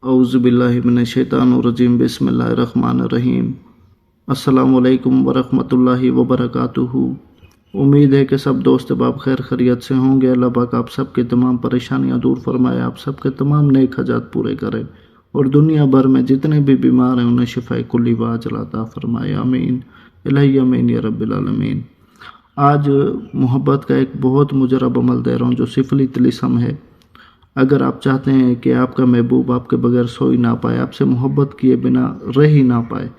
औज़ुबिल्लाहि मिनश्शैतानिर्रजीम बिस्मिल्लाहिर्रहमानिर्रहीम। अस्सलामु अलैकुम वरहमतुल्लाहि वबरकातुहू। उम्मीद है कि सब दोस्त बाब खैर खैरियत से होंगे। अल्लाह पाक आप सब की तमाम परेशानियां दूर फरमाए, आप सब के तमाम नेक हजात पूरे करे और दुनिया भर में जितने भी बीमार हैं उन्हें शिफाए कुल्ली वाजिल अता फरमाए। आमीन इलाही आमीन या रब्बिल आलमीन। आज मोहब्बत का एक बहुत मुजरब अमल दे रहा हूँ जो सिफली तिलिस्म है। अगर आप चाहते हैं कि आपका महबूब आपके बगैर सो ही ना पाए, आपसे मोहब्बत किए बिना रह ही ना पाए,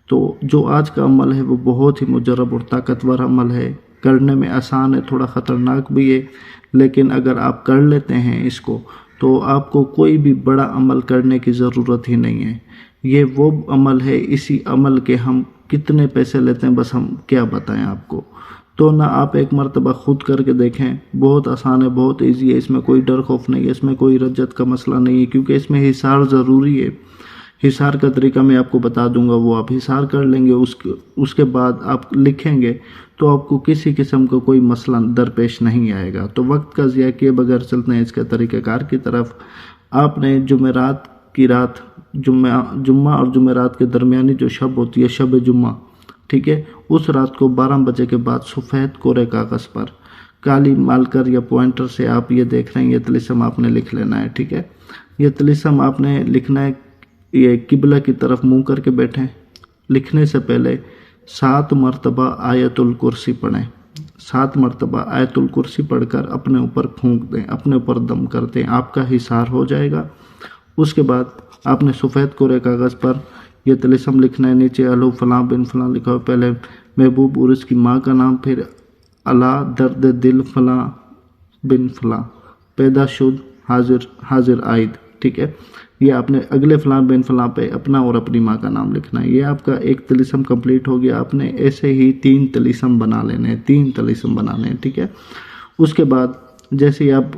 तो जो आज का अमल है वो बहुत ही मुजरब और ताकतवर अमल है। करने में आसान है, थोड़ा ख़तरनाक भी है, लेकिन अगर आप कर लेते हैं इसको तो आपको कोई भी बड़ा अमल करने की ज़रूरत ही नहीं है। ये वो अमल है, इसी अमल के हम कितने पैसे लेते हैं बस हम क्या बताएं आपको। तो ना आप एक मरतबा खुद करके देखें, बहुत आसान है, बहुत इजी है, इसमें कोई डर खौफ नहीं है, इसमें कोई रज्जत का मसला नहीं है, क्योंकि इसमें हिसार ज़रूरी है। हिसार का तरीका मैं आपको बता दूंगा, वो आप हिसार कर लेंगे, उसके बाद आप लिखेंगे तो आपको किसी किस्म का कोई मसला दरपेश नहीं आएगा। तो वक्त का ज़िया किए बगैर चलते हैं इसके तरीक़ाकार की तरफ। आपने जुमेरात की रात, जुम्मा और जुमेरात के दरमियानी जो शब होती है, शब जुम्मा, ठीक है, उस रात को 12 बजे के बाद सफ़ेद कोरे कागज़ पर काली मार्कर या पॉइंटर से आप ये देख रहे हैं, ये तिलिस्म आपने लिख लेना है, ठीक है। ये तिलिस्म आपने लिखना है, ये किबला की तरफ मुंह करके बैठें। लिखने से पहले 7 मरतबा आयतुल कुर्सी पढ़ें। 7 मरतबा आयतुल कुर्सी पढ़कर अपने ऊपर फूंक दें, अपने ऊपर दम कर दें, आपका हिसार हो जाएगा। उसके बाद आपने सफ़ेद कोरे कागज़ पर यह तिलिस्म लिखना है। नीचे अलू फलां बिन फलां लिखा हो, पहले महबूब और उसकी माँ का नाम, फिर अला दर्द दिल फलां बिन फलां, पैदा शुद्ध हाजिर आयद, ठीक है। ये आपने अगले फलां बिन फलां पे अपना और अपनी माँ का नाम लिखना है। ये आपका एक तिलिस्म कंप्लीट हो गया। आपने ऐसे ही 3 तिलिस्म बना लेने हैं, 3 तिलिस्म बनाने हैं, ठीक है। उसके बाद जैसे ही आप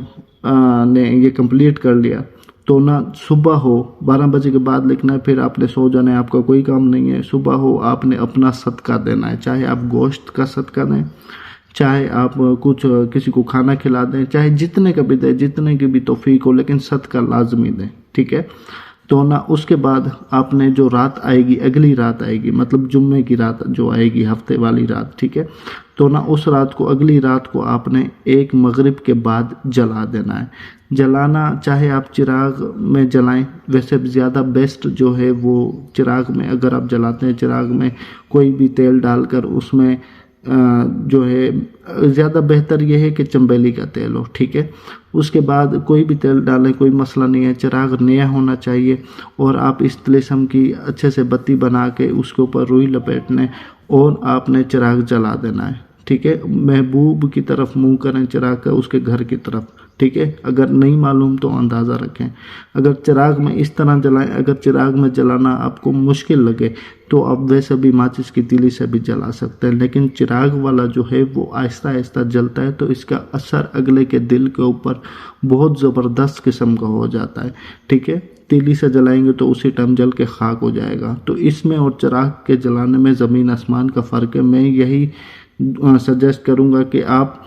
ने ये कंप्लीट कर लिया तो ना सुबह हो 12 बजे के बाद लिखना है, फिर आपने सो जाना है, आपका कोई काम नहीं है। सुबह हो आपने अपना सदका देना है, चाहे आप गोश्त का सदका दें, चाहे आप कुछ किसी को खाना खिला दें, चाहे जितने का भी दें, जितने की भी तौफीक हो, लेकिन सदका लाजमी दें, ठीक है। तो ना उसके बाद आपने जो रात आएगी, अगली रात आएगी, मतलब जुम्मे की रात जो आएगी, हफ्ते वाली रात, ठीक है, तो ना उस रात को, अगली रात को आपने एक मगरिब के बाद जला देना है। जलाना चाहे आप चिराग में जलाएं, वैसे ज़्यादा बेस्ट जो है वो चिराग में, अगर आप जलाते हैं चिराग में कोई भी तेल डालकर, उसमें जो है ज़्यादा बेहतर ये है कि चंबेली का तेल हो, ठीक है। उसके बाद कोई भी तेल डालें, कोई मसला नहीं है, चिराग नया होना चाहिए। और आप इस तिलिस्म की अच्छे से बत्ती बना के उसके ऊपर रुई लपेटने और आपने चिराग जला देना है, ठीक है। महबूब की तरफ मुंह करें चिराग का, उसके घर की तरफ, ठीक है। अगर नहीं मालूम तो अंदाज़ा रखें। अगर चिराग में इस तरह जलाएं, अगर चिराग में जलाना आपको मुश्किल लगे तो आप वैसे भी माचिस की तीली से भी जला सकते हैं, लेकिन चिराग वाला जो है वो आहिस्ता आहिस्ता जलता है, तो इसका असर अगले के दिल के ऊपर बहुत ज़बरदस्त किस्म का हो जाता है, ठीक है। तीली से जलाएंगे तो उसी टाइम जल के खाक हो जाएगा। तो इसमें और चिराग के जलाने में ज़मीन आसमान का फ़र्क है। मैं यही सजेस्ट करूँगा कि आप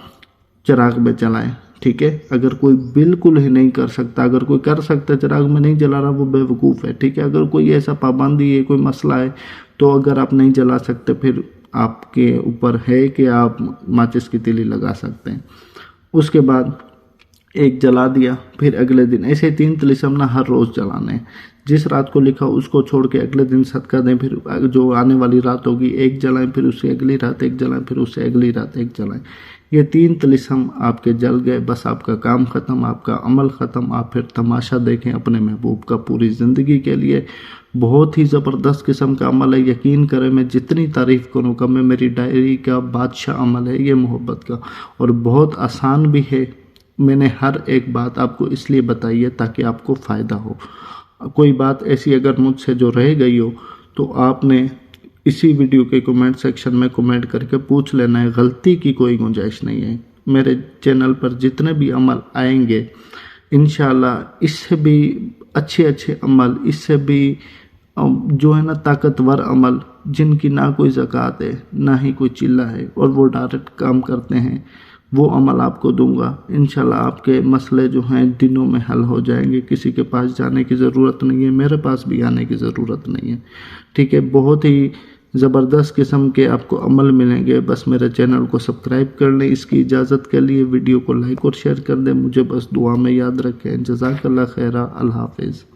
चिराग में जलाएं, ठीक है। अगर कोई बिल्कुल ही नहीं कर सकता, अगर कोई कर सकता चिराग में नहीं जला रहा, वो बेवकूफ़ है, ठीक है। अगर कोई ऐसा पाबंदी है, कोई मसला है, तो अगर आप नहीं जला सकते फिर आपके ऊपर है कि आप माचिस की तीली लगा सकते हैं। उसके बाद एक जला दिया, फिर अगले दिन ऐसे 3 तिलिस्म ना हर रोज़ जलाने हैं। जिस रात को लिखा उसको छोड़ के अगले दिन सदका दें, फिर जो आने वाली रात होगी एक जलाएं, फिर उससे अगली रात एक जलाएं, फिर उससे अगली रात एक जलाएं। ये 3 तिलिस्म आपके जल गए, बस आपका काम ख़त्म, आपका अमल ख़त्म। आप फिर तमाशा देखें अपने महबूब का पूरी ज़िंदगी के लिए। बहुत ही ज़बरदस्त किस्म का अमल है, यकीन करें मैं जितनी तारीफ़ करूँ कम है। मेरी डायरी का बादशाह अमल है ये मोहब्बत का, और बहुत आसान भी है। मैंने हर एक बात आपको इसलिए बताई है ताकि आपको फ़ायदा हो। कोई बात ऐसी अगर मुझसे जो रह गई हो तो आपने इसी वीडियो के कमेंट सेक्शन में कमेंट करके पूछ लेना है। गलती की कोई गुंजाइश नहीं है। मेरे चैनल पर जितने भी अमल आएंगे इंशाल्लाह इससे भी अच्छे अमल, इससे भी जो है ना ताकतवर अमल, जिनकी ना कोई ज़कात है ना ही कोई चिल्ला है और वो डायरेक्ट काम करते हैं, وہ عمل آپ کو دوں گا، انشاءاللہ آپ کے مسئلے جو ہیں دنوں میں حل ہو جائیں گے، کسی کے پاس جانے کی ضرورت نہیں ہے، میرے پاس بھی آنے کی ضرورت نہیں ہے، ٹھیک ہے۔ بہت ہی زبردست قسم کے آپ کو عمل ملیں گے، بس میرے چینل کو سبسکرائب کر لیں۔ اس کی اجازت کے لیے ویڈیو کو لائک اور شیئر کر دیں، مجھے بس دعا میں یاد رکھیں۔ جزاک اللہ خیرہ، اللہ حافظ۔